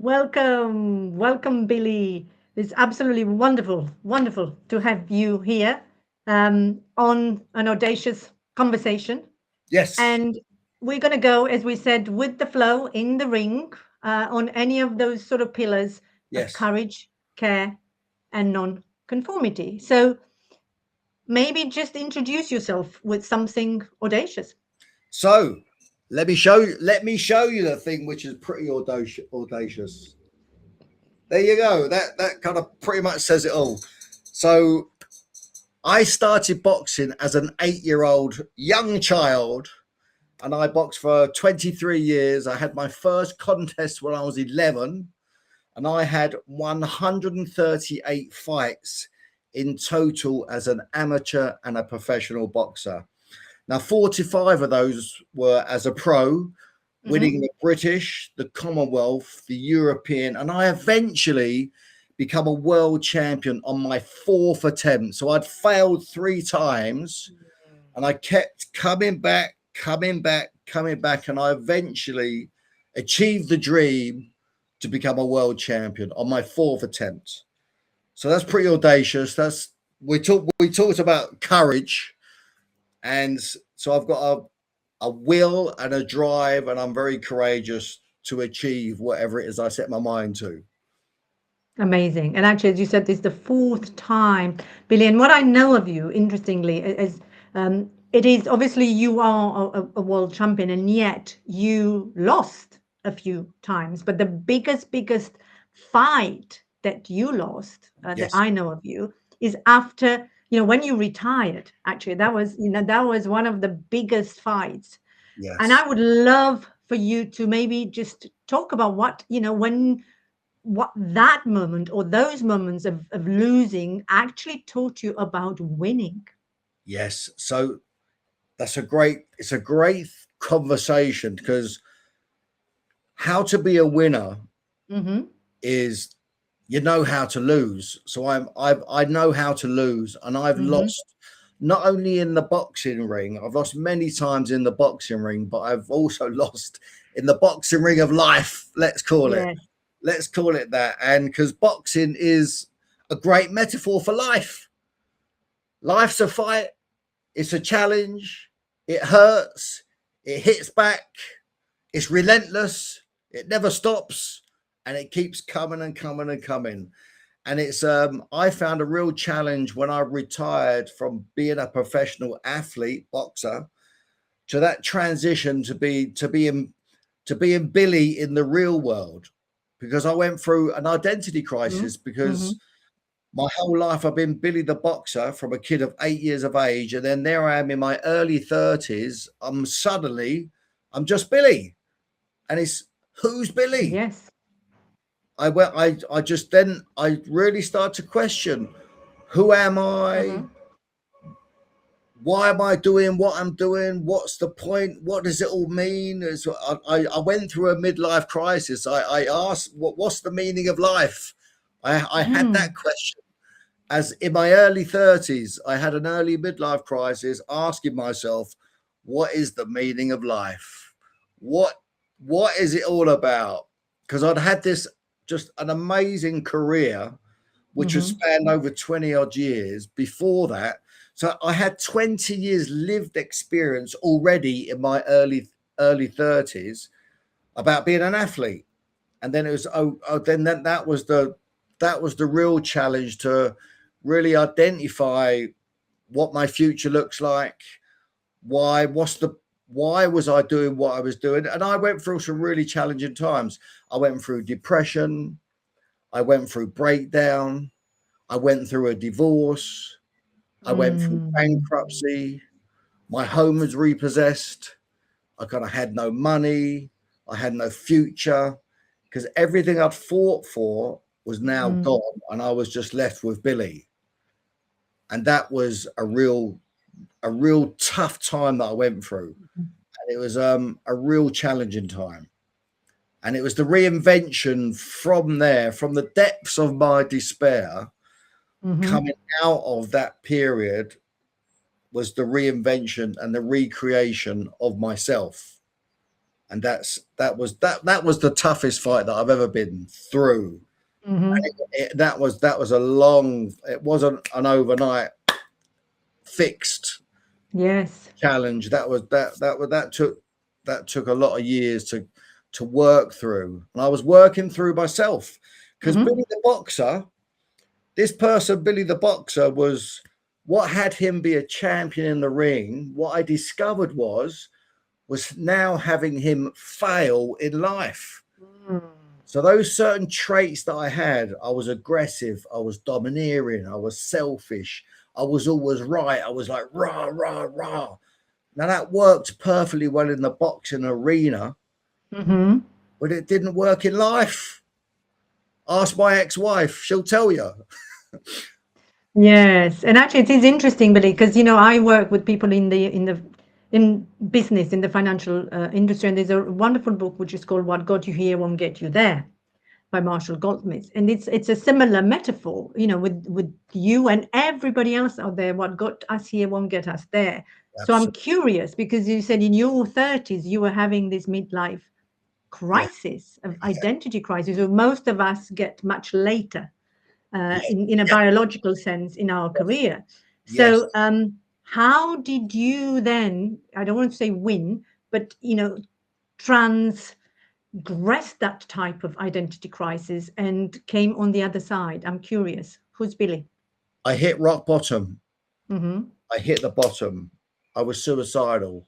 Welcome, Billy. It's absolutely wonderful to have you here on an audacious conversation. Yes, And we're going to go, as we said, with the flow in the ring on any of those sort of pillars of yes. courage, care, and non-conformity. So maybe just introduce yourself with something audacious. So let me show you the thing which is pretty audacious. There you go. That kind of pretty much says it all. So I started boxing as an 8-year-old young child, and I boxed for 23 years. I had my first contest when I was 11, and I had 138 fights in total as an amateur and a professional boxer. Now, 45 of those were as a pro, Hmm. winning the British, the Commonwealth, the European, and I eventually become a world champion on my fourth attempt. So I'd failed 3 times, and I kept coming back, and I eventually achieved the dream to become a world champion on my fourth attempt. So that's pretty audacious. That's we talked about courage, and so I've got a will and a drive, and I'm very courageous to achieve whatever it is I set my mind to. Amazing. And actually, as you said, this is the fourth time, Billy. And what I know of you, interestingly, is it is obviously you are a world champion, and yet you lost a few times. But the biggest fight that you lost, that Yes, I know of you, is after, when you retired. Actually, that was one of the biggest fights. And yes, I would love for you to maybe just talk about when what that moment or those moments of losing actually taught you about winning. yes. So it's a great conversation, because how to be a winner Hmm. is you know how to lose. So I know how to lose, and I've Hmm. lost not only in the boxing ring. I've lost many times in the boxing ring, but I've also lost in the boxing ring of life. Yes. Let's call it that. And because boxing is a great metaphor for life. Life's a fight. It's a challenge. It hurts. It hits back. It's relentless. It never stops, and it keeps coming and coming and coming. And it's I found a real challenge when I retired from being a professional athlete boxer to that transition to being Billy in the real world, because I went through an identity Hmm. crisis, Hmm. because my whole life I've been Billy the boxer from a kid of 8 years of age, and then there I am in my early 30s. I'm just Billy, and it's who's Billy. Yes. I just then I really start to question, who am I? Hmm. Why am I doing what I'm doing? What's the point? What does it all mean? I went through a midlife crisis. I asked, what's the meaning of life? I had Hmm. that question. As in my early 30s, I had an early midlife crisis asking myself, what is the meaning of life? What what is it all about? Because I'd had this just an amazing career which was Hmm. spanned over 20 odd years before that. So I had 20 years lived experience already in my early 30s about being an athlete. And then it was then that was the real challenge, to really identify what my future looks like. Why was I doing what I was doing? And I went through some really challenging times. I went through depression, I went through breakdown, I went through a divorce. I went through Mm. bankruptcy. My home was repossessed. I kind of had no money. I had no future, because everything I'd fought for was now Mm. gone, and I was just left with Billy. And that was a real tough time that I went through. And it was a real challenging time. And it was the reinvention from there, from the depths of my despair, Hmm. coming out of that period, was the reinvention and the recreation of myself. and that was the toughest fight that I've ever been through. Mm-hmm. That was a long. It wasn't an overnight fixed Yes. challenge. That took a lot of years to work through, and I was working through myself because Mm-hmm. Billy the Boxer, this person, Billy the Boxer, was what had him be a champion in the ring. What I discovered was now having him fail in life. Mm. So those certain traits that I had, I was aggressive, I was domineering, I was selfish, I was always right. I was like rah rah rah. Now that worked perfectly well in the boxing arena, Mm-hmm. but it didn't work in life. Ask my ex-wife; she'll tell you. Yes, and actually, it is interesting, Billy, because I work with people in business in the financial industry, and there's a wonderful book which is called "What Got You Here Won't Get You There" by Marshall Goldsmith, and it's a similar metaphor, with you and everybody else out there. What got us here won't get us there. So I'm Absolutely, curious because you said in your 30s you were having this midlife yeah, crisis, of identity crisis, or most of us get much later yeah, in a yeah, biological sense in our career. yes. So, how did you then, I don't want to say win, but, transgress that type of identity crisis and came on the other side? I'm curious. Who's Billy? I hit rock bottom. Mm-hmm. I hit the bottom. I was suicidal.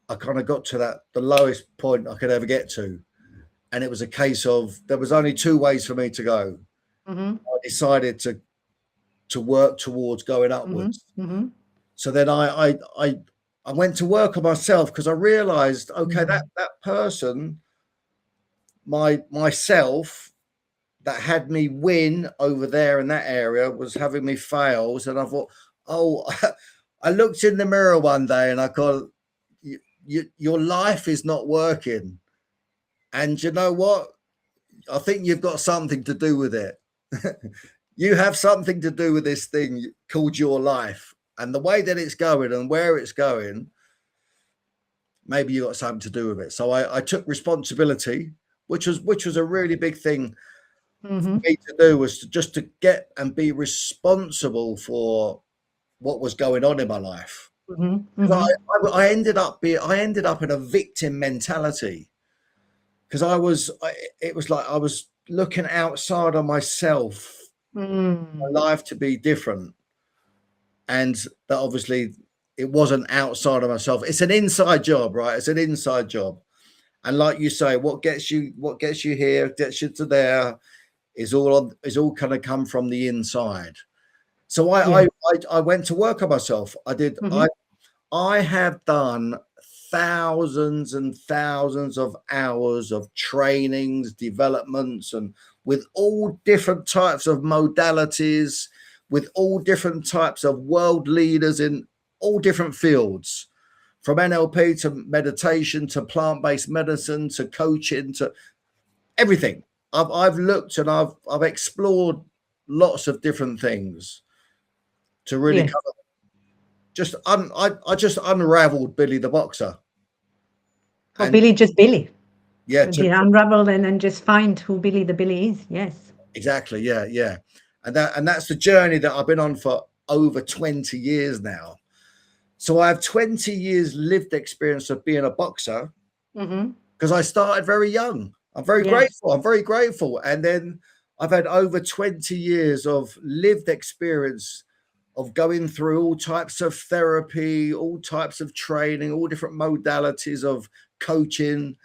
I kind of got to the lowest point I could ever get to, and it was a case of there was only two ways for me to go. Mm-hmm. I decided to work towards going Mm-hmm. upwards. Mm-hmm. So then I went to work on myself because I realized, okay, Mm-hmm. that person, myself, that had me win over there in that area was having me fails, and I thought, oh, I looked in the mirror one day and I thought, your life is not working, and you know what? I think you've got something to do with it. You have something to do with this thing called your life, and the way that it's going and where it's going. Maybe you got something to do with it. So I took responsibility, which was a really big thing for Mm-hmm. me to do, was just to get and be responsible for what was going on in my life. Mm-hmm. 'Cause Mm-hmm. I ended up in a victim mentality because it was like I was looking outside of myself, my Mm. life to be different, and that obviously it wasn't outside of myself. It's an inside job, right? It's an inside job. And like you say, what gets you here, gets you to there, is all kind of come from the inside. So Yeah. I went to work on myself. Mm-hmm. I have done thousands and thousands of hours of trainings, developments, and with all different types of modalities, with all different types of world leaders in all different fields, from NLP to meditation to plant-based medicine to coaching to everything. I've looked and I've explored lots of different things to really Yes. kind of I just unraveled Billy the Boxer. Or And Billy, just Billy. yeah, The unravel and just find who Billy the Billy is. Yes. exactly, yeah. And that's the journey that I've been on for over 20 years now. So I have 20 years lived experience of being a boxer Mm-hmm. because I started very young. I'm very Yes. grateful. I'm very grateful. And then I've had over 20 years of lived experience of going through all types of therapy, all types of training, all different modalities of coaching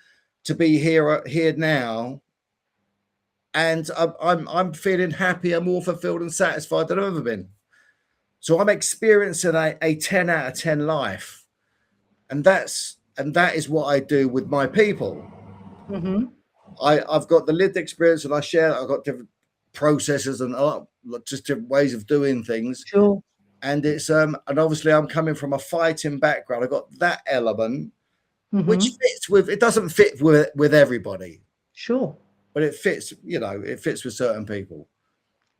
to be here now. And I'm feeling happier, more fulfilled and satisfied than I've ever been. So I'm experiencing a 10 out of 10 life. And that is what I do with my people. Mm-hmm. I've got the lived experience and I share. I've got different processes and just different ways of doing things. Sure. And it's and obviously I'm coming from a fighting background. I've got that element, which Mm-hmm. fits with it doesn't fit with everybody, Sure. but it fits, it fits with certain people.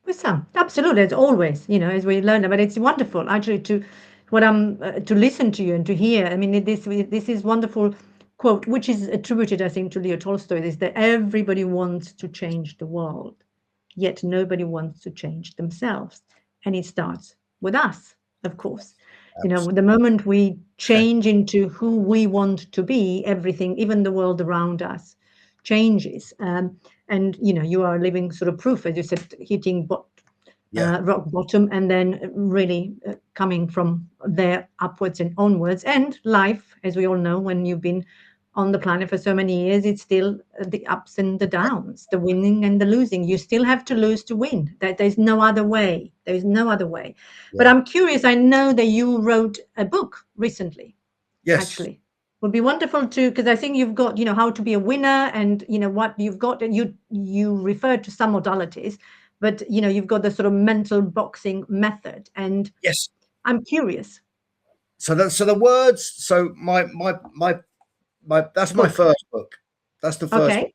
With some, absolutely, as always, as we learn. But it's wonderful actually to listen to you and to hear. I mean, this is wonderful quote, which is attributed, I think, to Leo Tolstoy, is that everybody wants to change the world, yet nobody wants to change themselves. And it starts with us, of course. You know, the moment we change into who we want to be, everything, even the world around us, changes. And, you know, you are living sort of proof, as you said, hitting Yeah. rock bottom and then really coming from there upwards and onwards. And life, as we all know, when you've been on the planet for so many years, it's still the ups and the downs, the winning and the losing. You still have to lose to win. There's no other way. There's no other way. But Yeah. I'm curious, I know that you wrote a book recently, Yes. actually. Would be wonderful to, because I think you've got, you know, how to be a winner and, you know, what you've got, and you referred to some modalities, but, you know, you've got the sort of mental boxing method. And Yes. I'm curious. So the words. So my that's my Book. first book. That's the first one. Okay.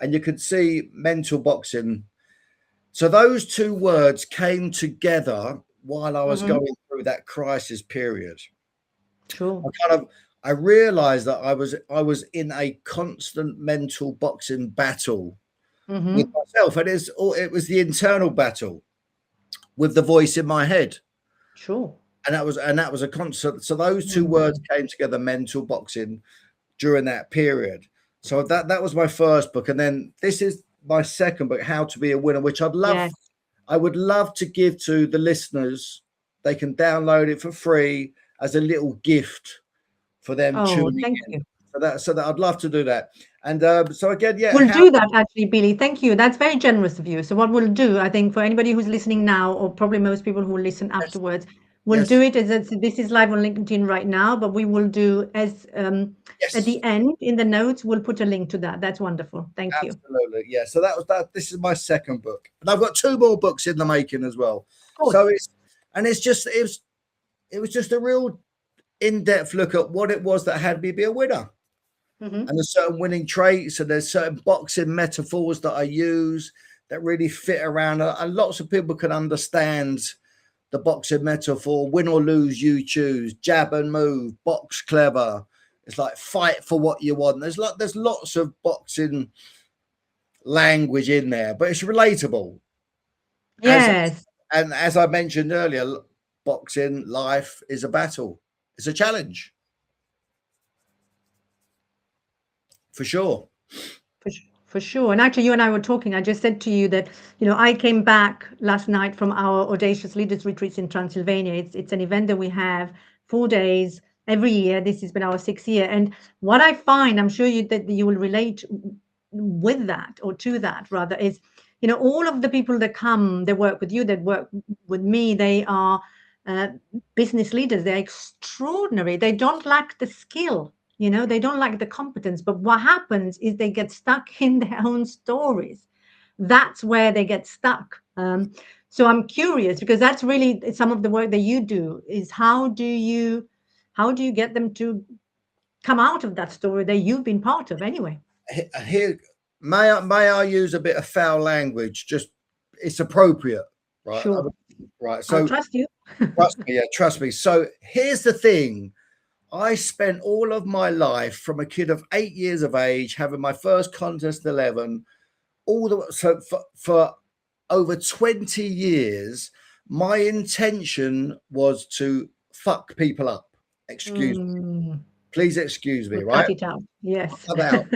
And you can see mental boxing. So those two words came together while I was Mm-hmm. going through that crisis period. Sure. I realized that I was in a constant mental boxing battle with Mm-hmm. myself, and it was the internal battle with the voice in my head, Sure. and that was a constant. So those two words Mm. came together, mental boxing, during that period. So that was my first book, and then this is my second book, How to Be a Winner, which Yes. I would love to give to the listeners. They can download it for free as a little gift for them Oh, tuning thank in. you. So that I'd love to do that. And so again, yeah, We'll how do that actually, Billy. Thank you. That's very generous of you. So what we'll do, I think, for anybody who's listening now, or probably most people who will listen yes, afterwards, we'll do yes, it as this is live on LinkedIn right now, but we will do as at yes, the end in the notes, we'll put a link to that. That's wonderful. Thank you. absolutely, yeah. So that was that. This is my second book, and I've got two more books in the making as well. Of So course. it's just it was just a real in-depth look at what it was that had me be a winner. Hmm. And there's certain winning traits, and there's certain boxing metaphors that I use that really fit around, and lots of people can understand the boxing metaphor: win or lose, you choose, jab and move, box clever. It's like fight for what you want. There's lots of boxing language in there, but it's relatable. As Yes. and as I mentioned earlier, boxing life is a battle. It's a challenge for sure. For sure. And actually, you and I were talking. I just said to you that, you know, I came back last night from our Audacious Leaders Retreats in Transylvania. It's an event that we have 4 days every year. This has been our 6th year. And what I find, I'm sure that you will relate with that, or to that rather, is, you know, all of the people that come, they work with you, that work with me, they are uh, business leaders. They're extraordinary. They don't lack the skill, you know, they don't lack the competence, but what happens is they get stuck in their own stories. That's where they get stuck. So I'm curious, because that's really some of the work that you do, is how do you get them to come out of that story that you've been part of anyway? Here, may I use a bit of foul language? Just it's appropriate, right? Sure. Right. I'll So trust you. trust me, yeah, trust me. So here's the thing. I spent all of my life from a kid of 8 years of age, having my first contest 11, all the so for over 20 years, my intention was to fuck people up. Excuse me. Mm, Please excuse me, we'll right? cut it out. Yes. About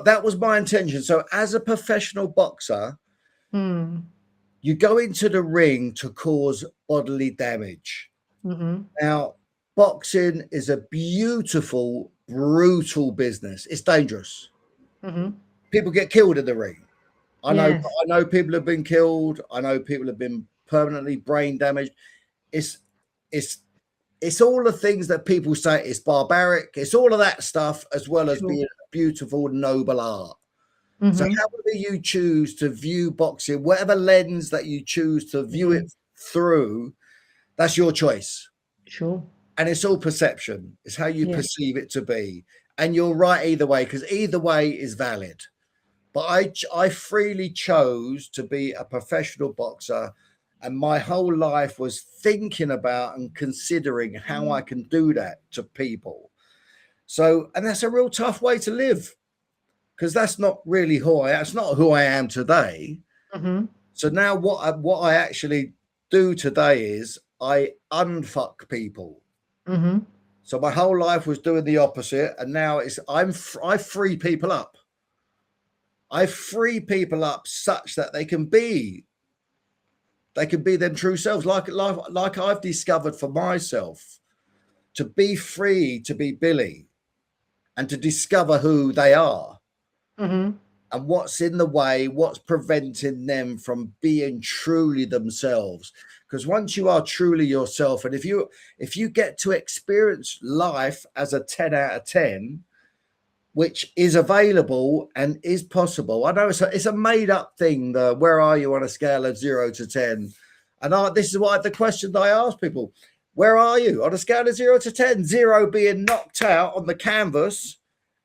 that was my intention. So as a professional boxer, Mm, you go into the ring to cause bodily damage. mm-hmm, Now, boxing is a beautiful, brutal business. It's dangerous. mm-hmm. People get killed in the ring. Yes. I know people have been killed. I know people have been permanently brain damaged. It's it's it's all the things that people say it's barbaric. It's all of that stuff, as well as Sure. being a beautiful, noble art. So Mm-hmm. however you choose to view boxing, whatever lens that you choose to view Mm-hmm. it through, that's your choice. Sure. And it's all perception. It's how you Yeah. perceive it to be. And you're right either way, because either way is valid. But I freely chose to be a professional boxer, and my whole life was thinking about and considering how I can do that to people. So, and that's a real tough way to live, because that's not really who I am. It's not who I am today. Mm-hmm. So now what I actually do today is I unfuck people. Mm-hmm. So my whole life was doing the opposite, and now I free people up. I free people up such that they can be them true selves, like I've discovered for myself, to be free, to be Billy, and to discover who they are. Mm-hmm. And what's in the way, what's preventing them from being truly themselves. Because once you are truly yourself, and if you get to experience life as a 10 out of 10, which is available and is possible. I know it's a made up thing, the where are you on a scale of 0 to 10? And this is why the question that I ask people: where are you on a scale of 0 to 10? 0 being knocked out on the canvas,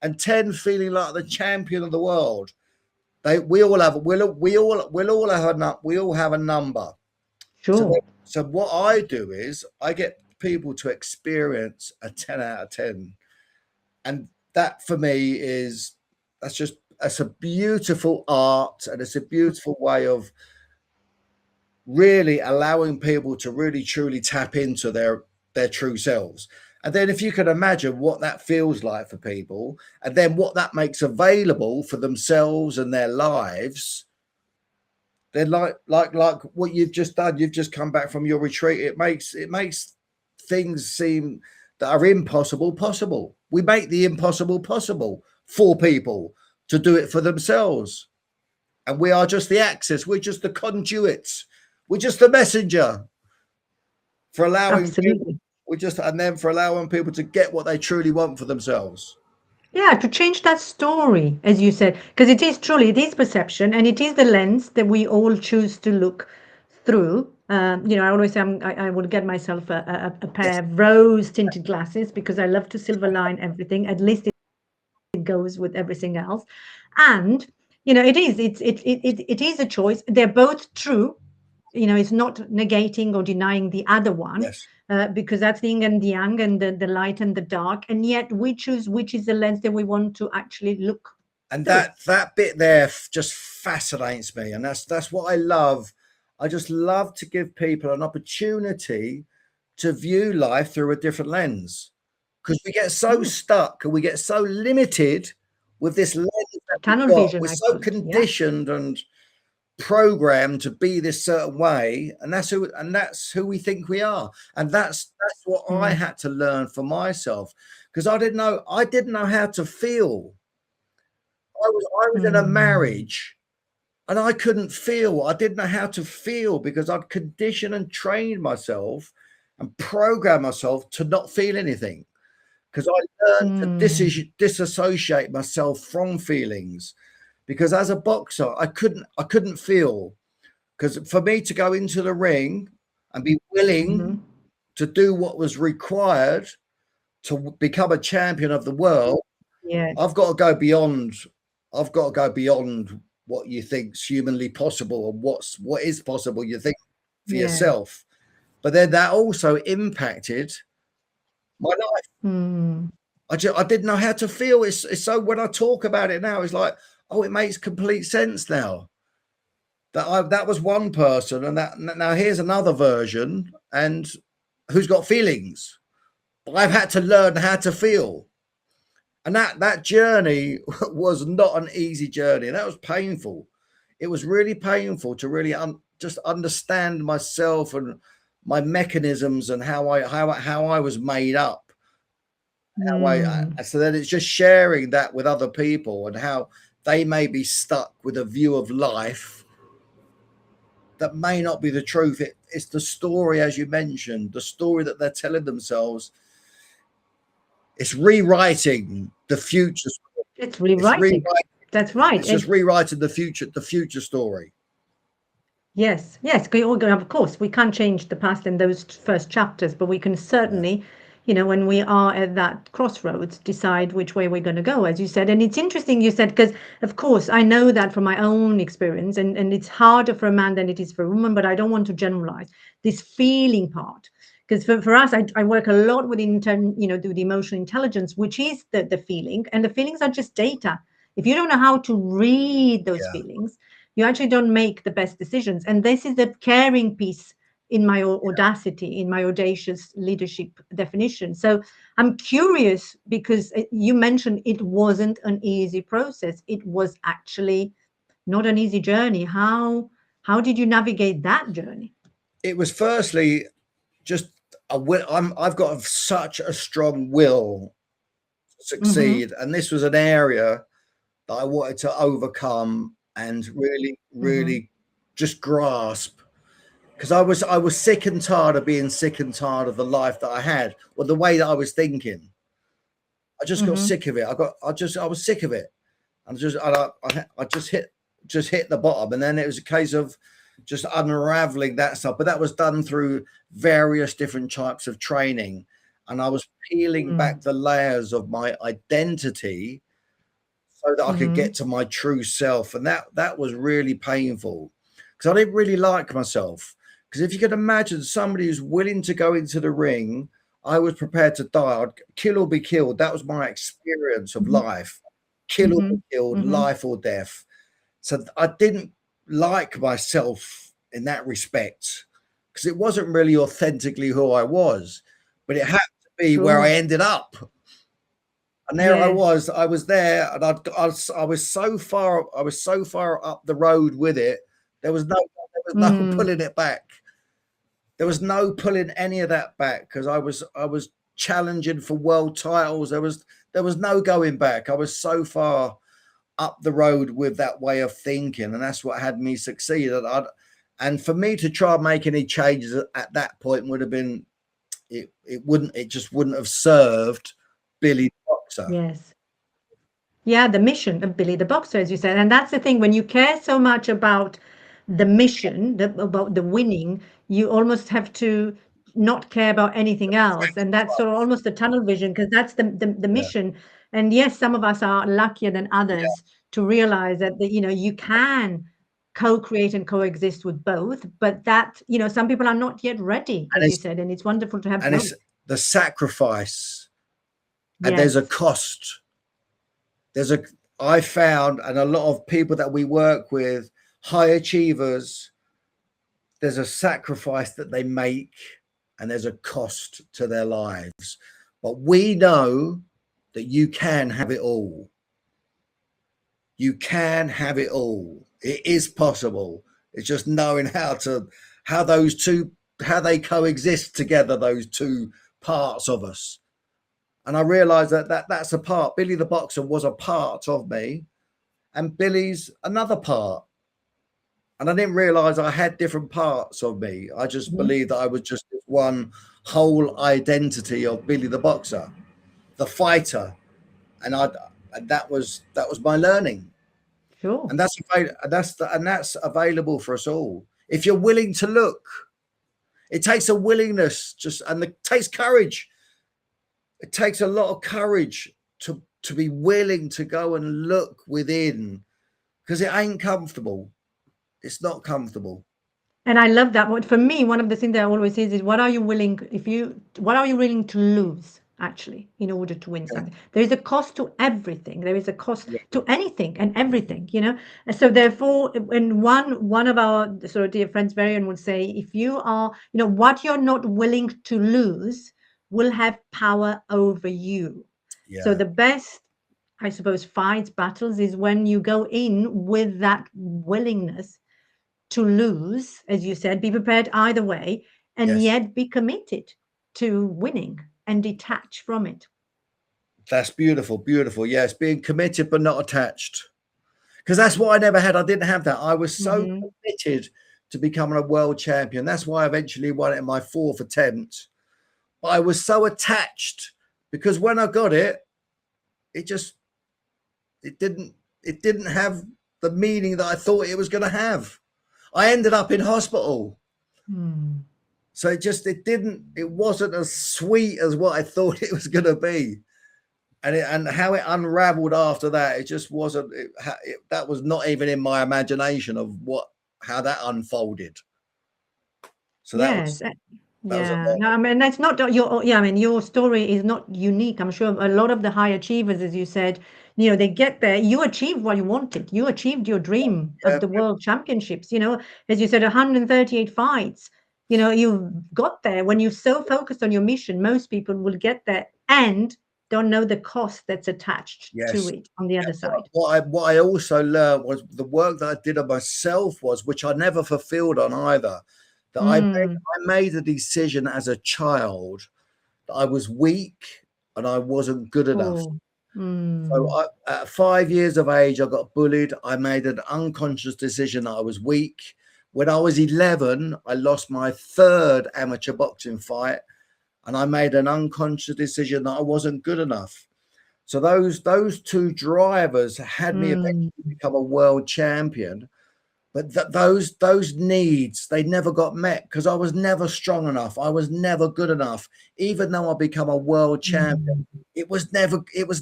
and 10 feeling like the champion of the world. We all have a number. Sure. So what I do is I get people to experience a 10 out of 10, and that for me that's a beautiful art, and it's a beautiful way of really allowing people to really truly tap into their true selves. And then if you can imagine what that feels like for people, and then what that makes available for themselves and their lives, then like what you've just done, you've just come back from your retreat. It makes things seem that are impossible possible. We make the impossible possible for people to do it for themselves. And we are just the access, we're just the conduits, we're just the messenger for allowing Absolutely. for allowing people to get what they truly want for themselves. Yeah, to change that story, as you said, because it is truly, it is perception, and it is the lens that we all choose to look through. I always say I would get myself a pair Yes. of rose tinted glasses because I love to silver line everything. At least it goes with everything else. And it is a choice. They're both true. It's not negating or denying the other one, Yes. because that's the yin and the yang, and the light and the dark, and yet we choose which is the lens that we want to actually look And through. that bit there just fascinates me, and that's what I love. I just love to give people an opportunity to view life through a different lens, because we get so Mm. stuck and we get so limited with this lens that we've Tunnel got. vision, We're I so call it. Yeah. conditioned and programmed to be this certain way, and that's who we think we are. And that's what I Mm. had to learn for myself, because I didn't know how to feel. I was in a Mm. marriage and I couldn't feel. I didn't know how to feel because I'd conditioned and trained myself and programmed myself to not feel anything, because I learned to Mm. disassociate myself from feelings. Because as a boxer, I couldn't feel, because for me to go into the ring and be willing Mm-hmm. to do what was required to become a champion of the world, Yeah. I've got to go beyond. I've got to go beyond what you think's humanly possible, and what is possible you think for Yeah. yourself. But then that also impacted my life. Mm. I didn't know how to feel. It's so, when I talk about it now, it's like, oh, it makes complete sense now. That was one person, and that now here's another version, and who's got feelings. But I've had to learn how to feel. And that journey was not an easy journey. That was painful. It was really painful to really just understand myself and my mechanisms, and how I was made up. Mm. So then it's just sharing that with other people, and how they may be stuck with a view of life that may not be the truth. It's the story, as you mentioned, the story that they're telling themselves. It's rewriting the future. It's It's rewriting. rewriting. That's right. It's just rewriting the future story. Yes, yes, of course, we can't change the past in those first chapters, but we can Yeah. certainly, when we are at that crossroads, decide which way we're going to go, as you said. And it's interesting you said, because of course, I know that from my own experience, and it's harder for a man than it is for a woman, but I don't want to generalize this feeling part. Because for us, I work a lot with the emotional intelligence, which is the feeling, and the feelings are just data. If you don't know how to read those Yeah. feelings, you actually don't make the best decisions. And this is the caring piece in my audacity, in my audacious leadership definition. So I'm curious because you mentioned it wasn't an easy process. It was actually not an easy journey. How did you navigate that journey? It was firstly just a will. I've got such a strong will to Mm-hmm. succeed, and this was an area that I wanted to overcome and really, Mm-hmm. really just grasp, because I was sick and tired of being sick and tired of the life that I had, or the way that I was thinking. I just got Mm-hmm. sick of it. I was sick of it, and I just hit the bottom, and then it was a case of just unraveling that stuff. But that was done through various different types of training, and I was peeling back the layers of my identity so that I could Mm-hmm. get to my true self. And that was really painful because I didn't really like myself. Because if you could imagine somebody who's willing to go into the ring, I was prepared to die. I'd kill or be killed. That was my experience of Mm-hmm. life. Kill or Mm-hmm. be killed, Mm-hmm. life or death. So I didn't like myself in that respect because it wasn't really authentically who I was, but it had to be where I Sure. ended up. And there Yes. I was there, and I was so far, I was so far up the road with it. There was no Mm. pulling it back. There was no pulling any of that back because I was challenging for world titles. There was no going back. I was so far up the road with that way of thinking, and that's what had me succeed. And for me to try and make any changes at that point would have been it just wouldn't have served Billy Boxer. Yes. Yeah, the mission of Billy the Boxer, as you said. And that's the thing, when you care so much about the mission, about the winning, you almost have to not care about anything else. And that's sort of almost the tunnel vision, because that's the Yeah. mission. And yes, some of us are luckier than Yeah. others to realize that, you can co-create and coexist with both, but that, some people are not yet ready, And as you said, and it's wonderful to have both. it's the sacrifice, and there's a Yes. cost. There's a I found, and a lot of people that we work with, high achievers, there's a sacrifice that they make, and there's a cost to their lives. But we know that you can have it all. You can have it all. It is possible. It's just knowing how those two how they coexist together, those two parts of us. And I realized that's a part. Billy the Boxer was a part of me, and Billy's another part. And I didn't realize I had different parts of me. I just Mhm. believed that I was just one whole identity of Billy the Boxer, the fighter. And I and that was my learning. Sure. And that's available for us all. If you're willing to look, it takes a willingness, it takes courage. It takes a lot of courage to be willing to go and look within, because it ain't comfortable. It's not comfortable. And I love that. What for me, one of the things that I always say is, what are you willing to lose actually in order to win Yeah, something? There is a cost to everything. There is a cost yeah, to anything and everything. And so therefore, when one of our sort of dear friends, Varian, would say, if you are, what you're not willing to lose will have power over you. So yeah. the best, I suppose, fights, battles is when you go in with that willingness to lose, as you said, be prepared either way, and Yes, yet be committed to winning and detach from it. that's beautiful, beautiful. Yes, being committed but not attached, because that's what I never had. I didn't have that. I was so Hmm. committed to becoming a world champion. That's why I eventually won it in my fourth attempt. But I was so attached because when I got it, it just it didn't it didn't have the meaning that I thought it was going to have. I ended up in hospital. Hmm. So it wasn't as sweet as what I thought it was going to be. And how it unraveled after that, it just wasn't, that was not even in my imagination of how that unfolded. So that Yes. was, That was a Yeah, long. no, I mean that's not yeah, I mean your story is not unique. I'm sure a lot of the high achievers, as you said, they get there. You achieved what you wanted. You achieved your dream Yeah, of the world championships. As you said, 138 fights. You got there when you're so focused on your mission. Most people will get there and don't know the cost that's attached to yes. it on the And other side. what I also learned was the work that I did on myself was, which I never fulfilled on either, that Mm. I made a decision as a child that I was weak and I wasn't good enough. Oh. So Mm. at 5 years of age, I got bullied. I made an unconscious decision that I was weak. When I was 11, I lost my third amateur boxing fight, and I made an unconscious decision that I wasn't good enough. So those two drivers had me Mm. eventually become a world champion. But those needs, they never got met because I was never strong enough. I was never good enough. Even though I become a world champion, Mm. it was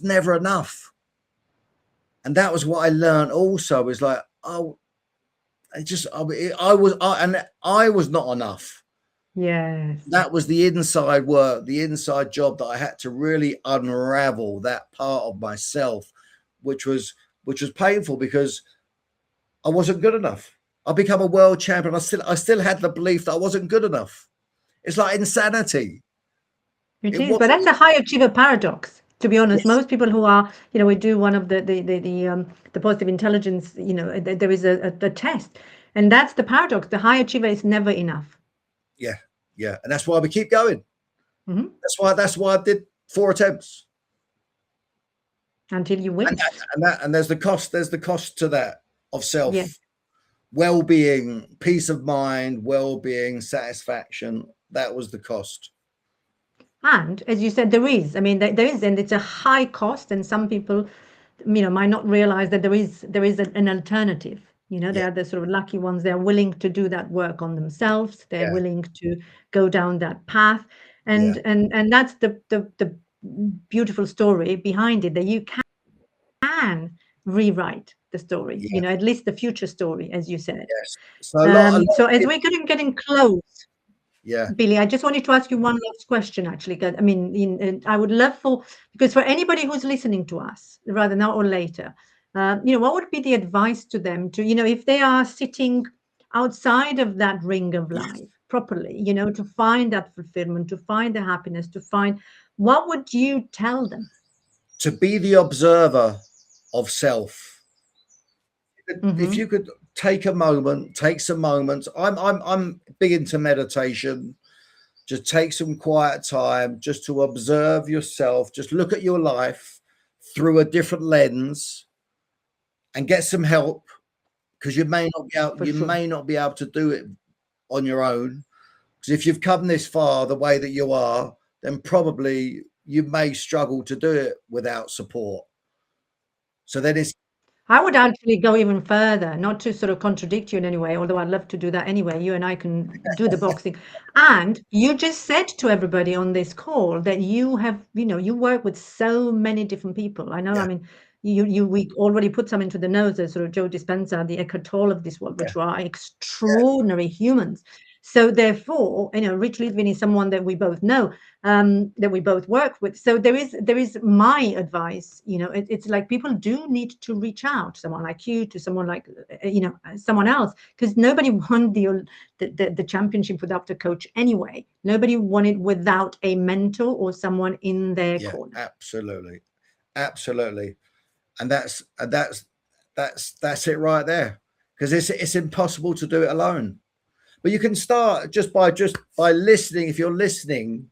never enough. And that was what I learned also, is like, oh, I was not enough. Yes. That was the inside work, the inside job that I had to really unravel that part of myself, which was painful because I wasn't good enough. I become a world champion. I still had the belief that I wasn't good enough. It's like insanity. It It is, but that's wasn't. a high achiever paradox. To be honest, Yes. most people who are, we do one of the positive intelligence, there is a test, and that's the paradox. The high achiever is never enough. Yeah. Yeah. And that's why we keep going. Hmm. That's why I did 4 attempts. Until you And win. there's the cost. There's the cost to that of Yeah. self well-being, peace of mind, well-being, satisfaction. That was the cost. And as you said, there is. I mean, there is, and it's a high cost, and some people, might not realize that there is an alternative. They Yeah. are the sort of lucky ones. They're willing to do that work on themselves. They're Yeah. willing to go down that path, Yeah. and that's the beautiful story behind it. That you can rewrite the story. Yeah. At least the future story, as you said. Yes. So a lot So of as people, we're getting close, yeah. Billy, I just wanted to ask you one last question, actually. 'Cause, I mean, I would love because for anybody who's listening to us, rather now or later, what would be the advice to them if they are sitting outside of that ring of Yes. life properly, to find that fulfillment, to find the happiness, what would you tell them? To be the observer of self. If Hmm. you could take some moments. I'm big into meditation. Just take some quiet time just to observe yourself. Just look at your life through a different lens and get some help, because For you sure. may not be able to do it on your own. Because if you've come this far the way that you are, then probably you may struggle to do it without support. So then it's I would actually go even further, not to sort of contradict you in any way, although I'd love to do that anyway. You and I can do the boxing. And you just said to everybody on this call that you work with so many different people. I know, I yeah, mean, we already put some into the nose, as sort of Joe Dispenza, the Eckhart Tolle of this world, yeah, which are yeah, extraordinary humans. So therefore, Rich Litvin is someone that we both know, that we both work with. So there is my advice. It's like people do need to reach out, someone like you, to someone like someone else, because nobody won the championship without a coach anyway. Nobody won it without a mentor or someone in their yeah, corner. absolutely, absolutely. And that's it right there. Because it's impossible to do it alone. But you can start just by listening. If you're listening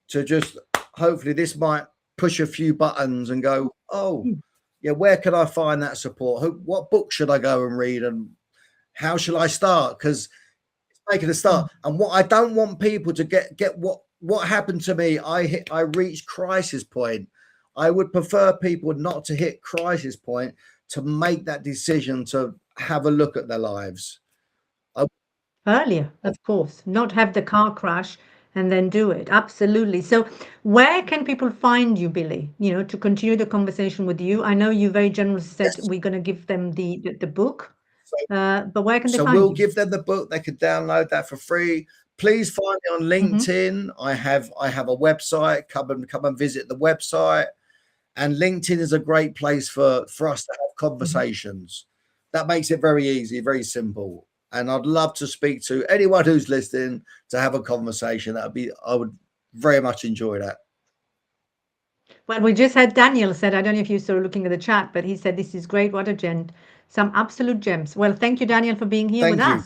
to just, hopefully this might push a few buttons and go, oh, Mm. yeah, where can I find that support? What book should I go and read, and how shall I start? Because it's making a Mm. start. And what I don't want people to get what happened to me. I reached crisis point. I would prefer people not to hit crisis point, to make that decision to have a look at their lives. I, Earlier, of course, not have the car crash and then do it. Absolutely. So, where can people find you, Billy? To continue the conversation with you. I know you very generously said yes. we're going to give them the book, So but where can they So find we'll you? give them the book. They can download that for free. please find me on Mm-hmm. LinkedIn. I have a website. Come and visit the website. And LinkedIn is a great place for us to have conversations. That makes it very easy, very simple. And I'd love to speak to anyone who's listening to have a conversation. I would very much enjoy that. Well, we just had Daniel said, I don't know if you're sort of looking at the chat, but he said, this is great. What a gent. Some absolute gems. Well, thank you, Daniel, for being here with Thank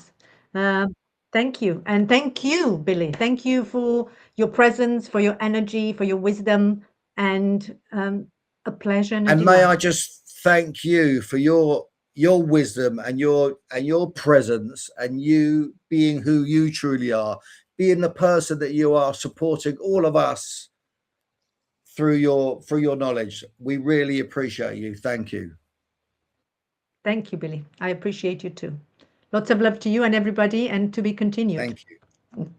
you. us. Thank you. And thank you, Billy. Thank you for your presence, for your energy, for your wisdom, and a pleasure and a And may I delight. just thank you for your wisdom and your presence, and you being who you truly are, being the person that you are, supporting all of us through your knowledge. We really appreciate you. Thank you. Thank you, Billy. I appreciate you too. Lots of love to you and everybody, and to be continued. Thank you.